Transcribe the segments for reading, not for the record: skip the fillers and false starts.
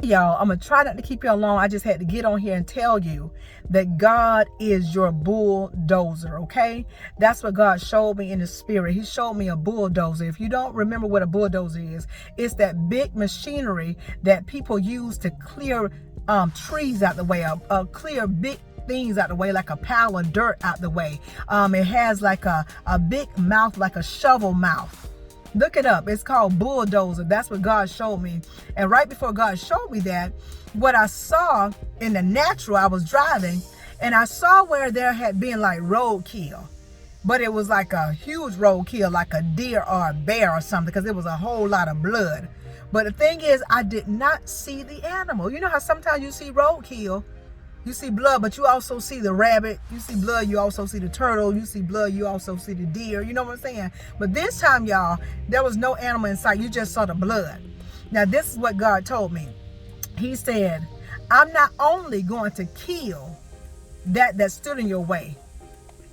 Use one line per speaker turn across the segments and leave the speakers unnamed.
Y'all, I'm going to try not to keep you long. I just had to get on here and tell you that God is your bulldozer, okay? That's what God showed me in the spirit. He showed me a bulldozer. If you don't remember what a bulldozer is, it's that big machinery that people use to clear trees out the way, clear big things out the way, like a pile of dirt out the way. It has like a big mouth, like a shovel mouth. Look it up. It's called bulldozer. That's what God showed me. And right before God showed me that, what I saw in the natural, I was driving and I saw where there had been like roadkill, but it was like a huge roadkill, like a deer or a bear or something, because it was a whole lot of blood. But the thing is, I did not see the animal. You know how sometimes you see roadkill, you see blood, but you also see the rabbit. You see blood, you also see the turtle. You see blood, you also see the deer. You know what I'm saying? But this time, y'all, there was no animal in sight. You just saw the blood. Now, this is what God told me. He said, I'm not only going to kill that stood in your way.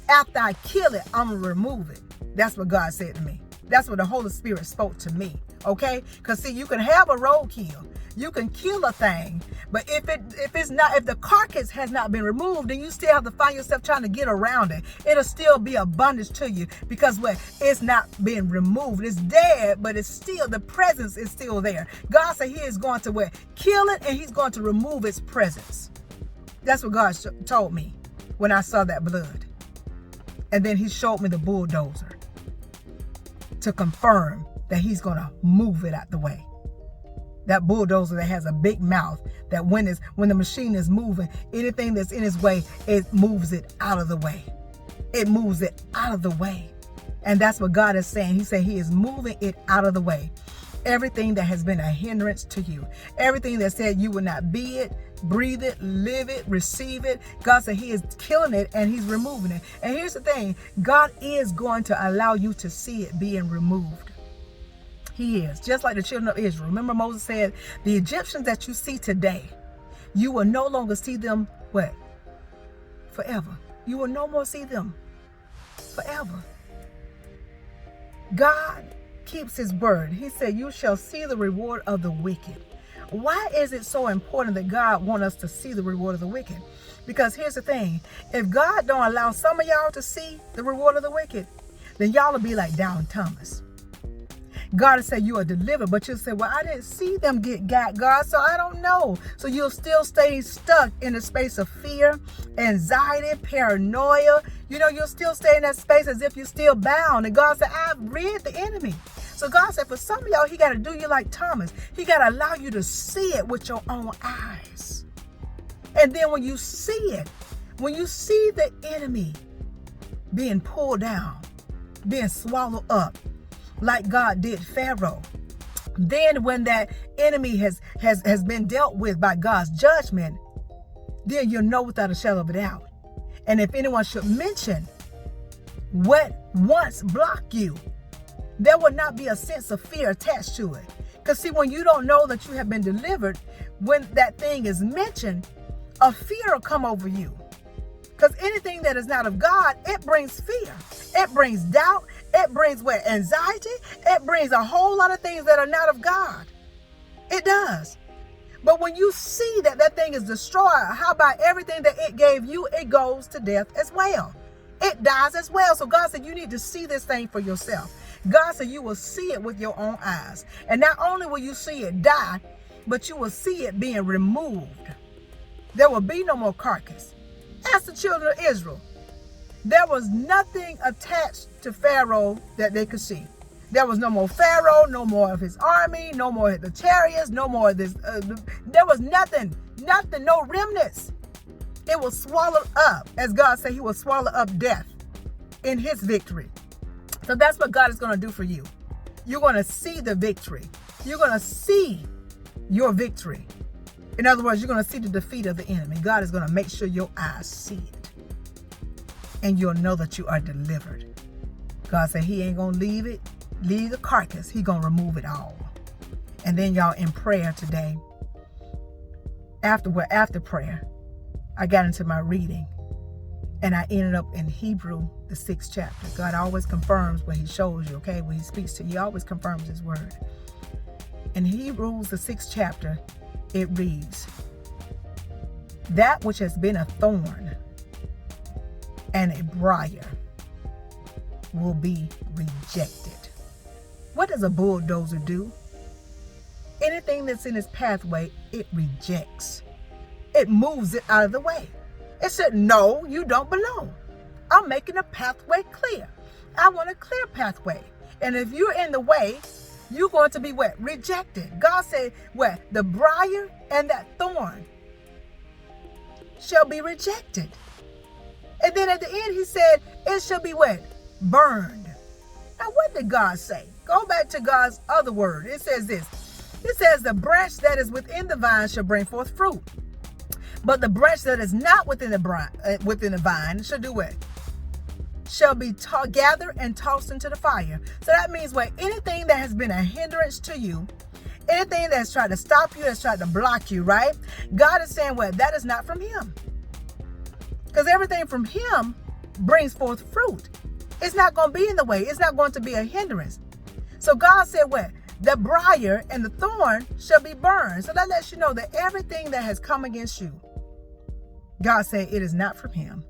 After I kill it, I'm going to remove it. That's what God said to me. That's what the Holy Spirit spoke to me. Okay? Because see, you can have a roadkill. You can kill a thing, but if the carcass has not been removed, then you still have to find yourself trying to get around it. It'll still be a bondage to you because what? It's not being removed. It's dead, but it's still, the presence is still there. God said he is going to what? Kill it, and he's going to remove its presence. That's what God told me when I saw that blood. And then he showed me the bulldozer to confirm that he's going to move it out the way. That bulldozer that has a big mouth, that when the machine is moving, anything that's in its way, it moves it out of the way. It moves it out of the way. And that's what God is saying. He said he is moving it out of the way. Everything that has been a hindrance to you, everything that said you would not be it, breathe it, live it, receive it, God said he is killing it and he's removing it. And here's the thing, God is going to allow you to see it being removed. He is, just like the children of Israel. Remember Moses said, the Egyptians that you see today, you will no longer see them, what? Forever. You will no more see them forever. God keeps his word. He said, you shall see the reward of the wicked. Why is it so important that God wants us to see the reward of the wicked? Because here's the thing. If God don't allow some of y'all to see the reward of the wicked, then y'all will be like Down Thomas. God will say you are delivered, but you'll say, well, I didn't see them get got, God, so I don't know. So you'll still stay stuck in the space of fear, anxiety, paranoia. You know, you'll still stay in that space as if you're still bound. And God said, I've rid the enemy. So God said, for some of y'all, he got to do you like Thomas. He got to allow you to see it with your own eyes. And then when you see it, when you see the enemy being pulled down, being swallowed up, like God did Pharaoh. Then when that enemy has been dealt with by God's judgment, then you'll know without a shadow of a doubt. And if anyone should mention what once blocked you, there will not be a sense of fear attached to it. Because see, when you don't know that you have been delivered, when that thing is mentioned, a fear will come over you. Because anything that is not of God, it brings fear. It brings doubt. It brings anxiety. It brings a whole lot of things that are not of God. It does. But when you see that that thing is destroyed, how about everything that it gave you, it goes to death as well. It dies as well. So God said you need to see this thing for yourself. God said you will see it with your own eyes. And not only will you see it die, but you will see it being removed. There will be no more carcass. Ask the children of Israel. There was nothing attached to Pharaoh that they could see. There was no more Pharaoh, no more of his army, no more of the chariots, no more of this. There was nothing, no remnants. It was swallowed up. As God said, he will swallow up death in his victory. So that's what God is going to do for you. You're going to see the victory. You're going to see your victory. In other words, you're going to see the defeat of the enemy. God is going to make sure your eyes see it. And you'll know that you are delivered. God said he ain't going to leave the carcass. He going to remove it all. And then y'all, in prayer today, after prayer, I got into my reading. And I ended up in Hebrew, the 6th chapter. God always confirms what he shows you, okay? When he speaks to you, he always confirms his word. In Hebrews, the 6th chapter, it reads, that which has been a thorn and a briar will be rejected. What does a bulldozer do? Anything that's in its pathway, it rejects. It moves it out of the way. It said, no, you don't belong. I'm making a pathway clear. I want a clear pathway. And if you're in the way, you're going to be what? Rejected. God said, what? The briar and that thorn shall be rejected. And then at the end, he said, it shall be what? Burned. Now, what did God say? Go back to God's other word. It says this. It says, the branch that is within the vine shall bring forth fruit. But the branch that is not within the vine shall do what? Shall be gathered and tossed into the fire. So that means what? Anything that has been a hindrance to you, anything that's tried to stop you, that's tried to block you, right? God is saying, well, that is not from him. Because everything from him brings forth fruit. It's not going to be in the way. It's not going to be a hindrance. So God said what? The briar and the thorn shall be burned. So that lets you know that everything that has come against you, God said it is not from him.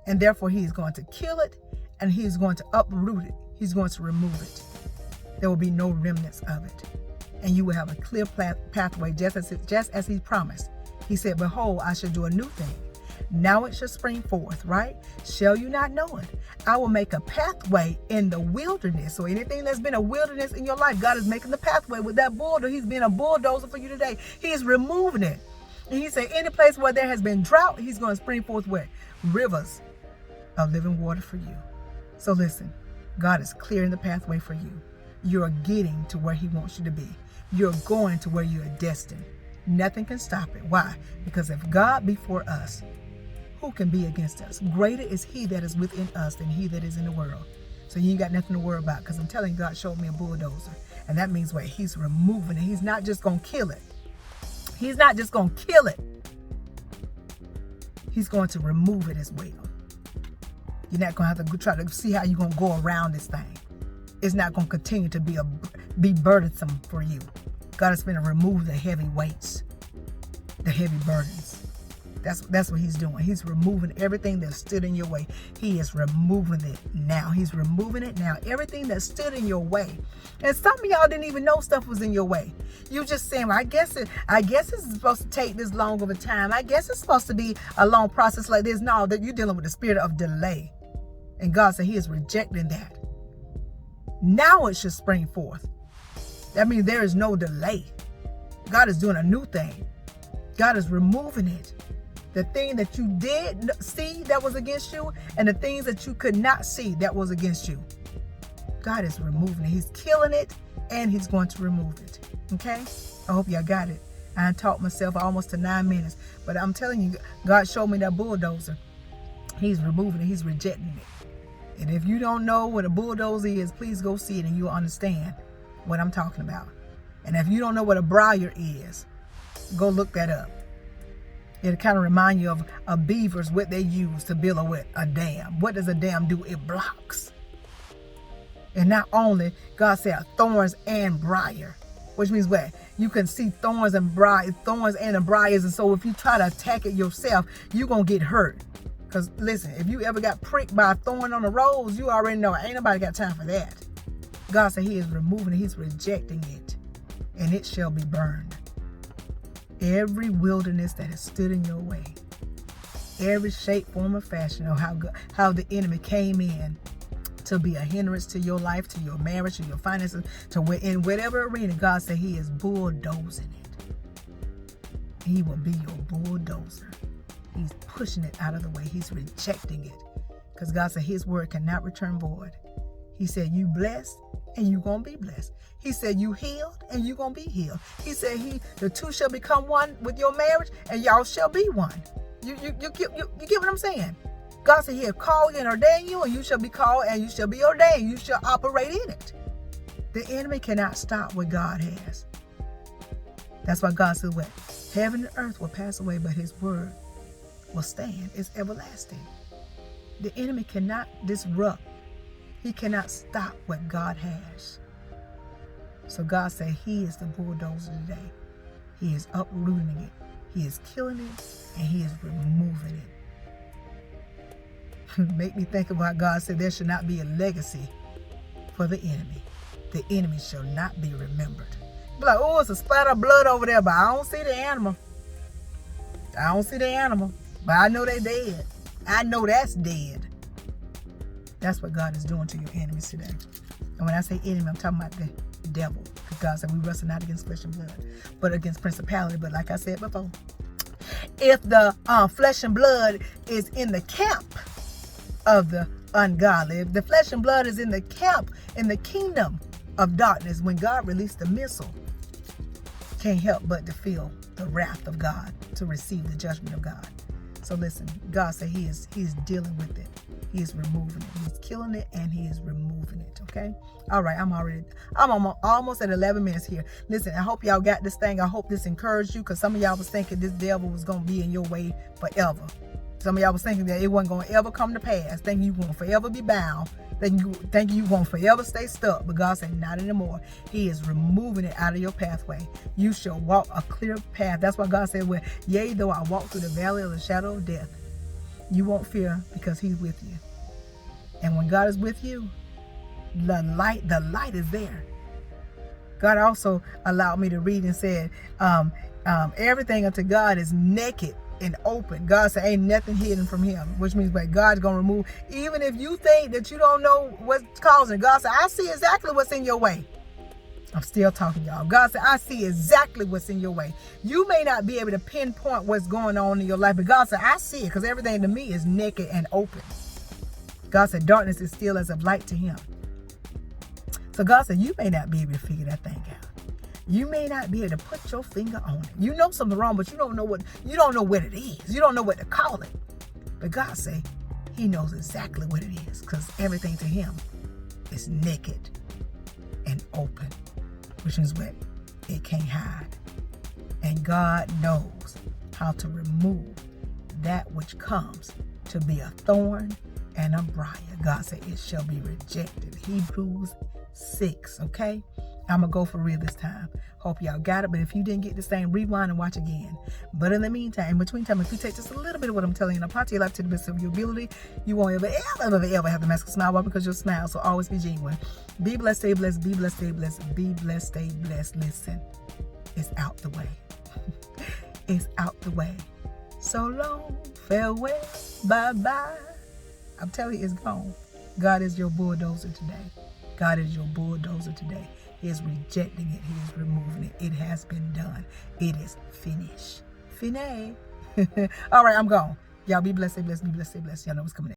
And therefore he is going to kill it and he's going to uproot it. He's going to remove it. There will be no remnants of it. And you will have a clear pathway just as he promised. He said, behold, I shall do a new thing. Now it shall spring forth, right? Shall you not know it? I will make a pathway in the wilderness. So anything that's been a wilderness in your life, God is making the pathway with that bulldozer. He's being a bulldozer for you today. He's removing it. And he said, any place where there has been drought, he's going to spring forth where? Rivers of living water for you. So listen, God is clearing the pathway for you. You're getting to where he wants you to be. You're going to where you are destined. Nothing can stop it. Why? Because if God be for us, who can be against us? Greater is he that is within us than he that is in the world. So you ain't got nothing to worry about, because I'm telling you, God showed me a bulldozer. And that means what? He's removing it. He's not just going to kill it. He's not just going to kill it. He's going to remove it as well. You're not going to have to try to see how you're going to go around this thing. It's not going to continue to be burdensome for you. God is going to remove the heavy weights, the heavy burdens. That's what he's doing. He's removing everything that stood in your way. He is removing it now. He's removing it now. Everything that stood in your way. And some of y'all didn't even know stuff was in your way. You just saying, well, I guess it's supposed to take this long of a time. I guess it's supposed to be a long process like this. No, that you're dealing with the spirit of delay. And God said he is rejecting that. Now it should spring forth. That means there is no delay. God is doing a new thing. God is removing it. The thing that you did see that was against you, and the things that you could not see that was against you. God is removing it. He's killing it, and he's going to remove it. Okay? I hope y'all got it. I taught myself almost to 9 minutes. But I'm telling you, God showed me that bulldozer. He's removing it. He's rejecting it. And if you don't know what a bulldozer is, please go see it and you'll understand what I'm talking about. And if you don't know what a briar is, go look that up. It'll kind of remind you of beavers, what they use to build a dam. What does a dam do? It blocks. And not only, God said thorns and briar, which means what? You can see thorns and the briars. And so if you try to attack it yourself, you're going to get hurt. Because listen, if you ever got pricked by a thorn on the rose, you already know ain't nobody got time for that. God said he is removing it. He's rejecting it. And it shall be burned. Every wilderness that has stood in your way, every shape, form, or fashion, or how the enemy came in to be a hindrance to your life, to your marriage, to your finances, in whatever arena, God said he is bulldozing it. He will be your bulldozer. He's pushing it out of the way. He's rejecting it. Because God said his word cannot return void. He said you blessed and you going to be blessed. He said you healed and you going to be healed. He said the two shall become one with your marriage and y'all shall be one. You get what I'm saying? God said he'll call you and ordain you, and you shall be called and you shall be ordained. You shall operate in it. The enemy cannot stop what God has. That's why God said what? Heaven and earth will pass away, but his word will stand. It's everlasting. The enemy cannot disrupt. He cannot stop what God has. So God said he is the bulldozer today. He is uprooting it. He is killing it, and he is removing it. Make me think about God said there should not be a legacy for the enemy. The enemy shall not be remembered. Be like, oh, it's a splatter of blood over there, but I don't see the animal. I don't see the animal, but I know they're dead. I know that's dead. That's what God is doing to your enemies today. And when I say enemy, I'm talking about the devil. Because God said we wrestle not against flesh and blood, but against principality. But like I said before, if the flesh and blood is in the camp of the ungodly, if the flesh and blood is in the camp, in the kingdom of darkness, when God released the missile, can't help but to feel the wrath of God, to receive the judgment of God. So listen, God said he is dealing with it. He is removing it. He's killing it, and he is removing it. Okay. All right. I'm almost at 11 minutes here. Listen, I hope y'all got this thing. I hope this encouraged you, because some of y'all was thinking this devil was going to be in your way forever. Some of y'all was thinking that it wasn't going to ever come to pass. Thinking you won't forever be bound. Thinking you won't forever stay stuck. But God said not anymore. He is removing it out of your pathway. You shall walk a clear path. That's why God said, well, yea, though I walk through the valley of the shadow of death, you won't fear, because he's with you. And when God is with you, the light is there. God also allowed me to read and said, everything unto God is naked and open. God said ain't nothing hidden from him, which means that God's going to remove, even if you think that you don't know what's causing. God said, I see exactly what's in your way. I'm still talking, y'all. God said, I see exactly what's in your way. You may not be able to pinpoint what's going on in your life, but God said, I see it, because everything to me is naked and open. God said, darkness is still as of light to him. So God said, you may not be able to figure that thing out. You may not be able to put your finger on it. You know something wrong, but you don't know what it is. You don't know what to call it. But God say he knows exactly what it is, because everything to him is naked and open, which is what it can't hide. And God knows how to remove that which comes to be a thorn and a briar. God said it shall be rejected. Hebrews 6, okay? I'm going to go for real this time. Hope y'all got it. But if you didn't get this thing, rewind and watch again. But in the meantime, in between time, if you take just a little bit of what I'm telling you and apply to your life to the best of your ability, you won't ever have the mask of smile. Why? Because you'll smile. So always be genuine. Be blessed, stay blessed, be blessed, stay blessed, be blessed, stay blessed. Listen, it's out the way. It's out the way. So long, farewell, bye-bye. I'm telling you, it's gone. God is your bulldozer today. God is your bulldozer today. He is rejecting it. He is removing it. It has been done. It is finished. Fine. All right, I'm gone. Y'all be blessed, stay blessed, be blessed, stay blessed. Y'all know what's coming in.